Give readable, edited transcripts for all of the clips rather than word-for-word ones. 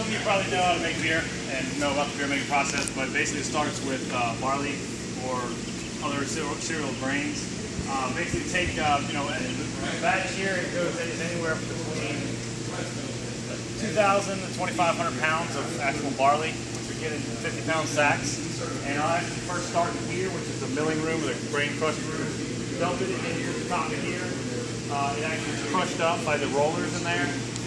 some of you probably know how to make beer and know about the beer making process, but basically it starts with barley or other cereal grains. Basically take, the batch here, it goes anywhere between 2,000 to 2,500 pounds of actual barley, which we get in 50-pound sacks. And I'll actually first start in here, which is the milling room, or the grain crushing room. Dump it into the top of here. It actually is crushed up by the rollers in there.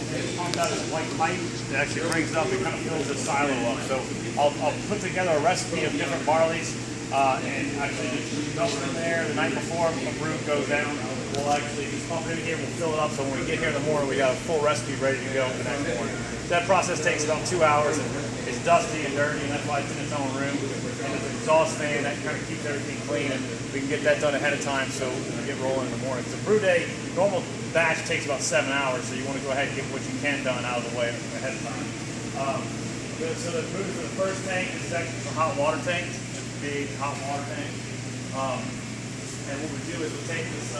And it's pumped out this white pipe that actually brings it up and kind of fills the silo up. So I'll put together a recipe of different barleys and actually just dump it in there the night before a brew goes down. We'll actually just pump it in here, we'll fill it up, so when we get here in the morning, we got a full recipe ready to go for the next morning. That process takes about 2 hours, and it's dusty and dirty, and that's why it's in its own room. And it's an exhaust fan that kind of keeps everything clean, and we can get that done ahead of time so we get rolling in the morning. The brew day, normal batch takes about 7 hours, so you want to go ahead and get what you can done out of the way ahead of time. So the brew for the first tank is actually a hot water tank, just a big hot water tank. And what we do is we'll take this,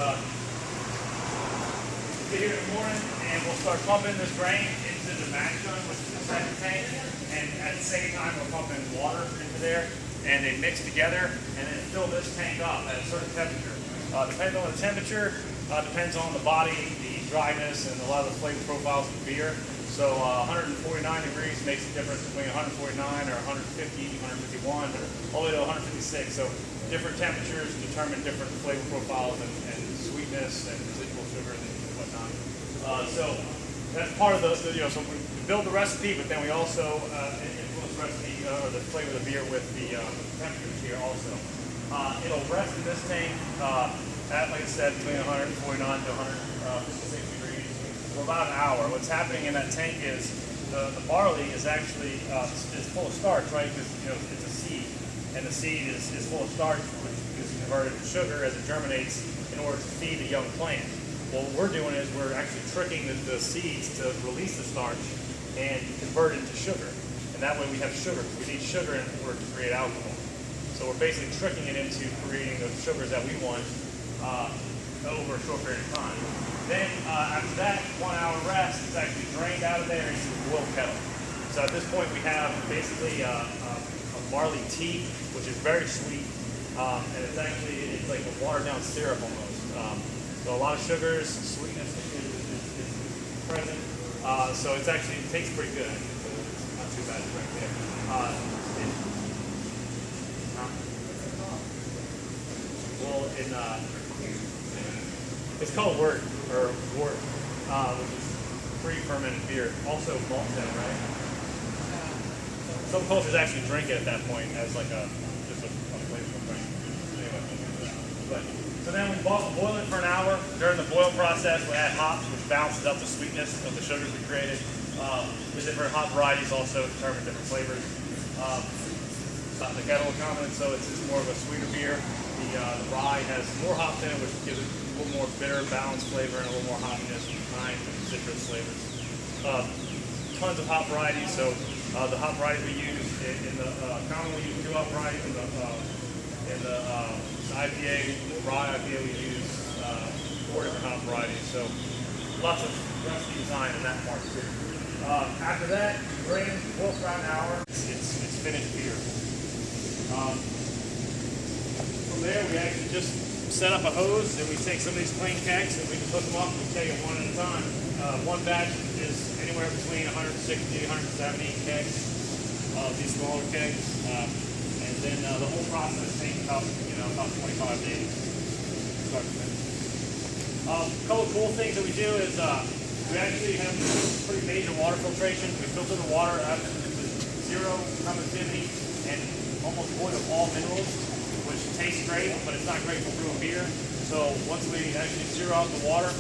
get here in the morning, and we'll start pumping this grain into the mash gun, which is the second tank, and at the same time we're pumping water into there, and they mix together, and then fill this tank up at a certain temperature. Depending on the temperature, depends on the body, the dryness, and a lot of the flavor profiles of the beer. So 149 degrees makes the difference between 149 or 150, 151, or all the way to 156. So different temperatures determine different flavor profiles and sweetness and residual sugar and whatnot. So that's part of so we build the recipe, but then we also influence the recipe or the flavor of the beer with the temperatures here also. It'll rest in this tank at, like I said, between 149 to 156 degrees for about an hour. What's happening in that tank is the barley is actually is full of starch, right? Because it's a seed, and the seed is full of starch, which is converted to sugar as it germinates in order to feed the young plant. Well, what we're doing is we're actually tricking the seeds to release the starch and convert it into sugar. And that way we have sugar. We need sugar in order to create alcohol. So we're basically tricking it into creating the sugars that we want over a short period of time. Then after that 1 hour rest, it's actually drained out of there into a boil kettle. So at this point we have basically a barley tea, which is very sweet. And it's like a watered down syrup almost. So a lot of sugars, sweetness is present. So it tastes pretty good. It's not too bad right there. It's called wort, which is pre-fermented beer. Also malt then, right? Some cultures actually drink it at that point as like just a flavorful drink. So then we boil it for an hour. During the boil process, we add hops, which balances out the sweetness of the sugars we created. The different hop varieties also determine different flavors. The kettle common, so it's more of a sweeter beer. The rye has more hops in it, which gives it a little more bitter, balanced flavor, and a little more hoppiness and pine and citrus flavors. Tons of hop varieties. So the hop varieties we use commonly use 2 hop varieties in the IPA, rye IPA, we use 4 different hop varieties. So lots of recipe design in that part too. After that, drain, boil for about an hour. It's finished beer. From there, we actually just set up a hose, and we take some of these plain kegs, and we just hook them up, and we take them one at a time. One batch is anywhere between 160 to 170 kegs of these smaller kegs. And then the whole process takes about 25 days. Start to finish. A couple of cool things that we do is we actually have pretty major water filtration. We filter the water out to zero conductivity and almost void of all minerals, which tastes great, but it's not great for brewing beer. So once we actually zero out the water,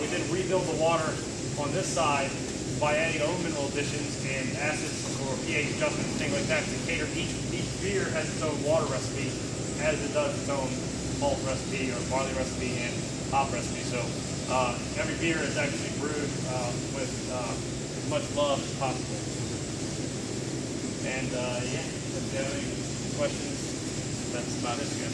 we then rebuild the water on this side by adding our own mineral additions and acids or pH adjustments and things like that to cater. Each beer has its own water recipe, as it does its own malt recipe or barley recipe and hop recipe. So every beer is actually brewed with as much love as possible. And yeah, if you have any questions, that's about it again.